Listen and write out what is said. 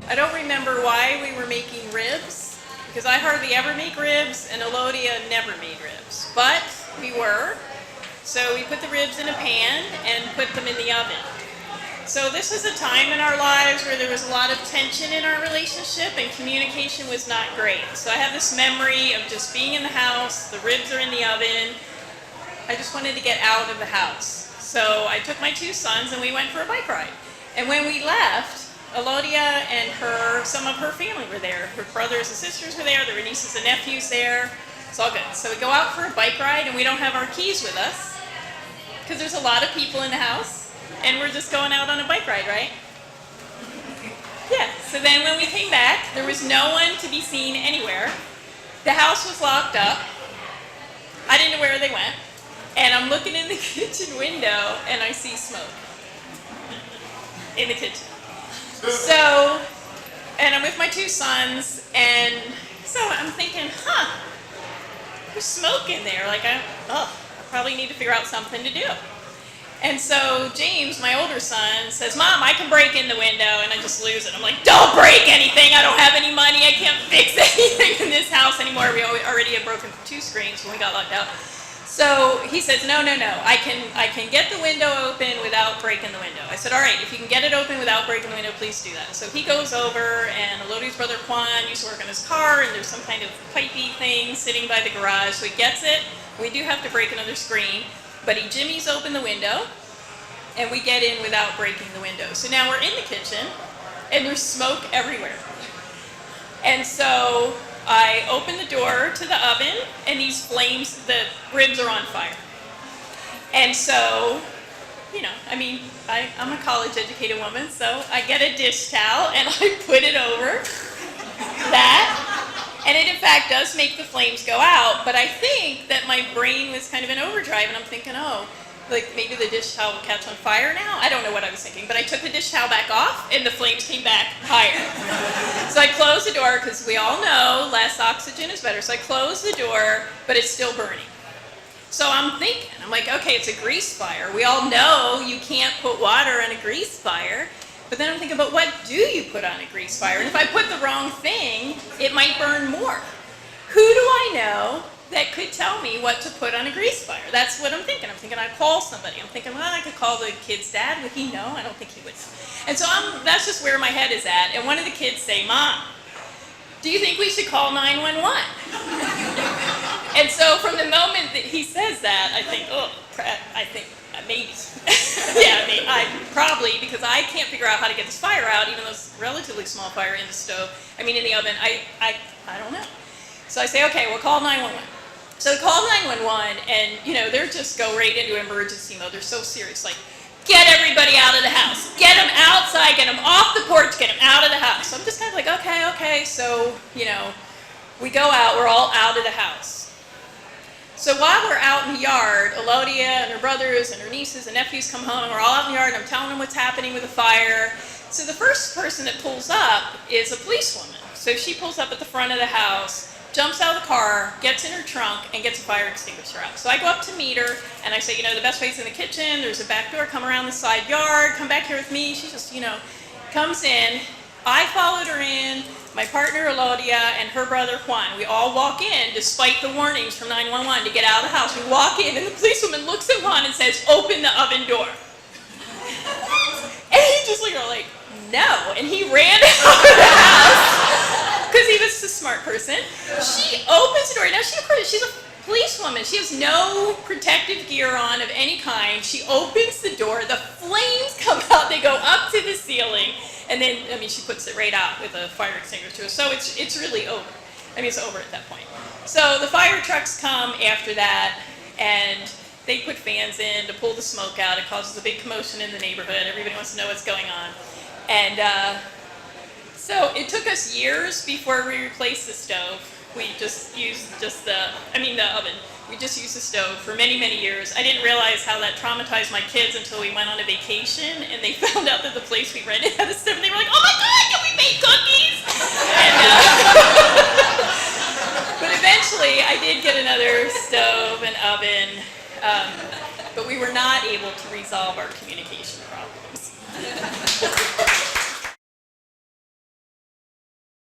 I don't remember why we were making ribs, because I hardly ever make ribs, and Elodia never made ribs. But we were. So we put the ribs in a pan and put them in the oven. So this was a time in our lives where there was a lot of tension in our relationship and communication was not great. So I have this memory of just being in the house, the ribs are in the oven. I just wanted to get out of the house. So I took my two sons and we went for a bike ride. And when we left, Elodia and some of her family were there. Her brothers and sisters were there, there were nieces and nephews there. It's all good. So we go out for a bike ride and we don't have our keys with us because there's a lot of people in the house. And we're just going out on a bike ride, right? Yeah, so then when we came back, there was no one to be seen anywhere. The house was locked up. I didn't know where they went. And I'm looking in the kitchen window and I see smoke in the kitchen. So, and I'm with my two sons, and so I'm thinking, there's smoke in there. Like, I probably need to figure out something to do. And so James, my older son, says, Mom, I can break in the window, and I just lose it. I'm like, don't break anything. I don't have any money. I can't fix anything in this house anymore. We already had broken 2 screens when we got locked out. So he says, no, I can get the window open without breaking the window. I said, all right, if you can get it open without breaking the window, please do that. So he goes over, and Elodie's brother Juan used to work on his car, and there's some kind of pipey thing sitting by the garage. So he gets it. We do have to break another screen. But he jimmies open the window, and we get in without breaking the window. So now we're in the kitchen, and there's smoke everywhere. And so I open the door to the oven, and these flames, the ribs are on fire. And so, I'm a college-educated woman, so I get a dish towel, and I put it over that. And it, in fact, does make the flames go out, but I think that my brain was kind of in overdrive, and I'm thinking, maybe the dish towel will catch on fire now? I don't know what I was thinking, but I took the dish towel back off, and the flames came back higher. So I closed the door, because we all know less oxygen is better. So I closed the door, but it's still burning. So I'm thinking, okay, it's a grease fire. We all know you can't put water on a grease fire. But then I'm thinking, but what do you put on a grease fire? And if I put the wrong thing, it might burn more. Who do I know that could tell me what to put on a grease fire? That's what I'm thinking. I'm thinking I'd call somebody. I'm thinking, I could call the kid's dad. Would he know? I don't think he would. And so that's just where my head is at. And one of the kids say, Mom, do you think we should call 911? And so from the moment that he says that, I think, maybe. Yeah, I probably, because I can't figure out how to get this fire out, even though it's a relatively small fire in the stove. In the oven. I don't know. So I say, okay, we'll call 911. So call 911, and they're just go right into emergency mode. They're so serious, like, get everybody out of the house. Get them outside, get them off the porch, get them out of the house. So I'm just kind of like, okay. So, we go out, we're all out of the house. So while we're out in the yard, Elodia and her brothers and her nieces and nephews come home, and we're all out in the yard, and I'm telling them what's happening with the fire. So the first person that pulls up is a policewoman. So she pulls up at the front of the house, jumps out of the car, gets in her trunk, and gets a fire extinguisher out. So I go up to meet her, and I say, the best way's in the kitchen, there's a back door, come around the side yard, come back here with me. She just, comes in. I followed her in. My partner, Elodia, and her brother, Juan. We all walk in, despite the warnings from 911 to get out of the house. We walk in, and the policewoman looks at Juan and says, open the oven door. And he just looked at her like, no. And he ran out of the house, because he was a smart person. She opens the door. Now, she's a policewoman. She has no protective gear on of any kind. She opens the door. The flames come out. They go up to the ceiling. And then, she puts it right out with a fire extinguisher. So it's really over. It's over at that point. So the fire trucks come after that, and they put fans in to pull the smoke out. It causes a big commotion in the neighborhood. Everybody wants to know what's going on. And so it took us years before we replaced the stove. We just used the oven. We just used the stove for many, many years. I didn't realize how that traumatized my kids until we went on a vacation, and they found out that the place we rented had a stove, and they were like, oh my God, can we make cookies? But eventually, I did get another stove and oven, but we were not able to resolve our communication problems.